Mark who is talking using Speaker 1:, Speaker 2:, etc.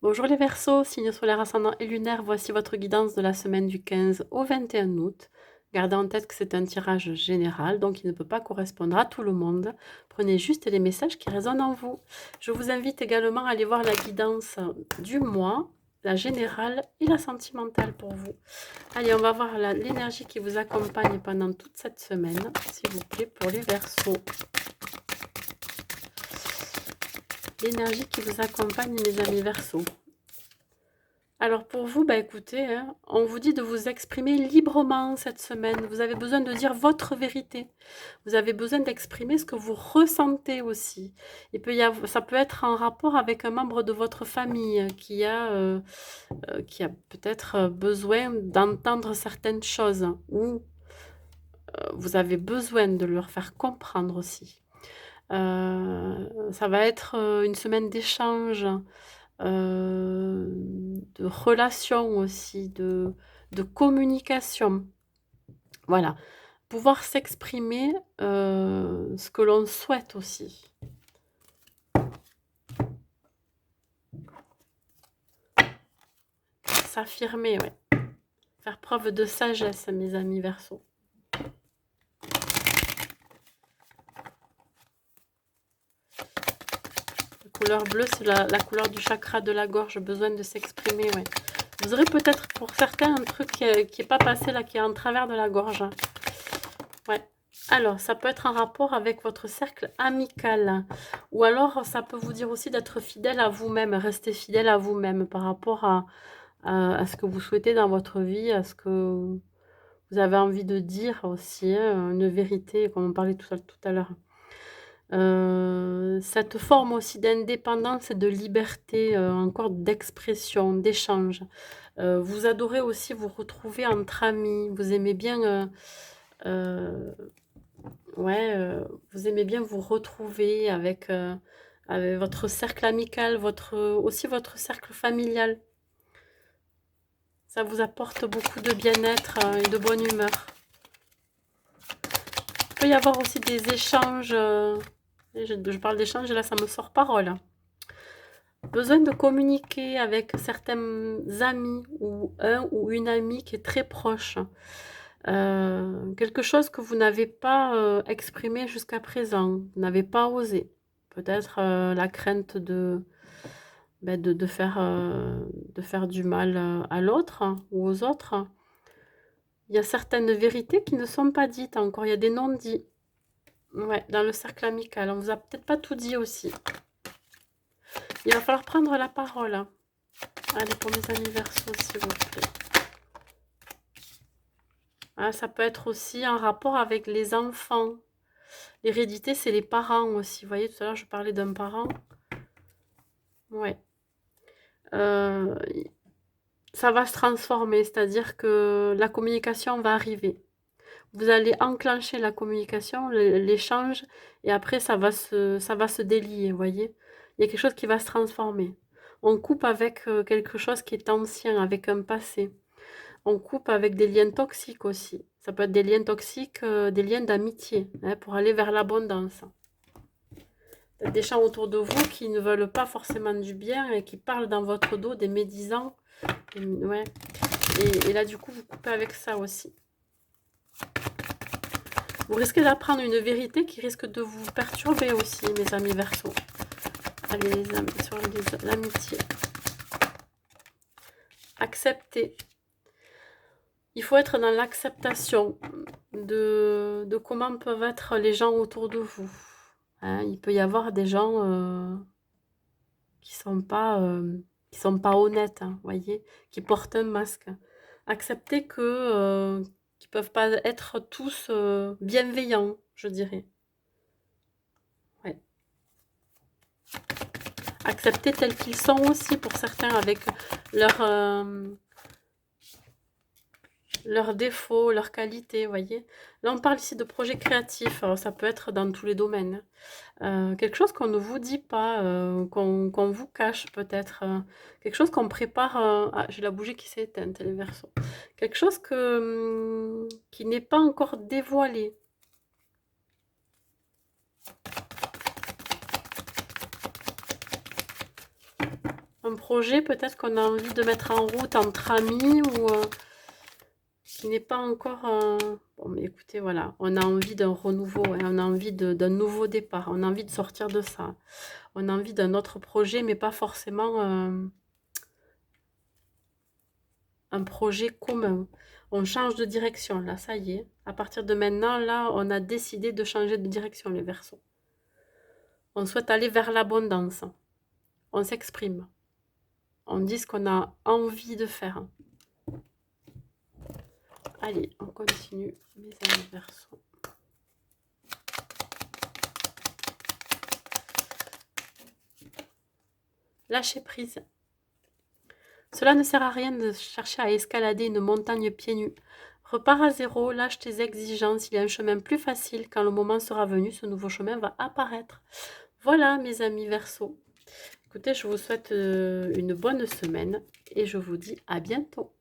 Speaker 1: Bonjour les Verseaux, signe solaire ascendant et lunaire, voici votre guidance de la semaine du 15 au 21 août. Gardez en tête que c'est un tirage général, donc il ne peut pas correspondre à tout le monde. Prenez juste les messages qui résonnent en vous. Je vous invite également à aller voir la guidance du mois, la générale et la sentimentale pour vous. Allez, on va voir l'énergie qui vous accompagne pendant toute cette semaine, s'il vous plaît, pour les Verseaux. L'énergie qui vous accompagne, mes amis Verseaux. Alors pour vous, bah écoutez, hein, on vous dit de vous exprimer librement cette semaine. Vous avez besoin de dire votre vérité. Vous avez besoin d'exprimer ce que vous ressentez aussi. Ça peut être en rapport avec un membre de votre famille qui a peut-être besoin d'entendre certaines choses ou vous avez besoin de leur faire comprendre aussi. Ça va être une semaine d'échange, de relations aussi, de communication. Voilà, pouvoir s'exprimer, ce que l'on souhaite aussi. S'affirmer, ouais. Faire preuve de sagesse, mes amis Verseaux. La couleur bleue, c'est la couleur du chakra de la gorge, besoin de s'exprimer, ouais. Vous aurez peut-être pour certains un truc qui est pas passé là, qui est en travers de la gorge. Ouais. Alors, ça peut être en rapport avec votre cercle amical. Ou alors, ça peut vous dire aussi d'être fidèle à vous-même, rester fidèle à vous-même par rapport à ce que vous souhaitez dans votre vie, à ce que vous avez envie de dire aussi, hein, une vérité, comme on parlait tout à l'heure. Cette forme aussi d'indépendance et de liberté, encore d'expression, d'échange. Vous adorez aussi vous retrouver entre amis. Vous aimez bien, ouais, vous aimez bien vous retrouver avec votre cercle amical, aussi votre cercle familial. Ça vous apporte beaucoup de bien-être, et de bonne humeur. Il peut y avoir aussi des échanges, je parle d'échanges et là ça me sort parole. Besoin de communiquer avec certains amis ou un ou une amie qui est très proche. Quelque chose que vous n'avez pas, exprimé jusqu'à présent, vous n'avez pas osé. Peut-être, la crainte de faire du mal, à l'autre ou aux autres. Il y a certaines vérités qui ne sont pas dites encore, il y a des non-dits. Ouais, dans le cercle amical, on vous a peut-être pas tout dit aussi. Il va falloir prendre la parole, hein. Allez, pour mes amis Verseaux, s'il vous plaît. Ah, ça peut être aussi en rapport avec les enfants. L'hérédité, c'est les parents aussi. Vous voyez, tout à l'heure, je parlais d'un parent. Ouais. Euh, ça va se transformer, c'est-à-dire que la communication va arriver. Vous allez enclencher la communication, l'échange, et après, ça va se délier, vous voyez. Il y a quelque chose qui va se transformer. On coupe avec quelque chose qui est ancien, avec un passé. On coupe avec des liens toxiques aussi. Ça peut être des liens toxiques, des liens d'amitié, hein, pour aller vers l'abondance. Des gens autour de vous qui ne veulent pas forcément du bien et qui parlent dans votre dos des médisants. Ouais. Et là, du coup, vous coupez avec ça aussi. Vous risquez d'apprendre une vérité qui risque de vous perturber aussi, mes amis Verseaux. Allez, les amis, sur l'amitié. Accepter. Il faut être dans l'acceptation de comment peuvent être les gens autour de vous. Hein, il peut y avoir des gens qui sont pas honnêtes, hein, voyez, qui portent un masque. Accepter qu'ils peuvent pas être tous bienveillants, je dirais. Ouais. Accepter tels qu'ils sont aussi pour certains avec leurs leurs défauts, leurs qualités, voyez. Là, on parle ici de projets créatifs, alors ça peut être dans tous les domaines. Quelque chose qu'on ne vous dit pas, qu'on vous cache peut-être, quelque chose qu'on prépare, ah, j'ai la bougie qui s'est éteinte, les Verseaux. Quelque chose qui n'est pas encore dévoilé. Un projet peut-être qu'on a envie de mettre en route entre amis ou qui n'est pas encore... Bon, mais écoutez, voilà, on a envie d'un renouveau, hein, on a envie d'un nouveau départ, on a envie de sortir de ça. On a envie d'un autre projet, mais pas forcément un projet commun. On change de direction, là, ça y est. À partir de maintenant, là, on a décidé de changer de direction, les Verseaux. On souhaite aller vers l'abondance. On s'exprime. On dit ce qu'on a envie de faire. Allez, on continue, mes amis Verseaux. Lâcher prise. Cela ne sert à rien de chercher à escalader une montagne pieds nus. Repars à zéro, lâche tes exigences, il y a un chemin plus facile. Quand le moment sera venu, ce nouveau chemin va apparaître. Voilà, mes amis Verseaux. Écoutez, je vous souhaite une bonne semaine et je vous dis à bientôt.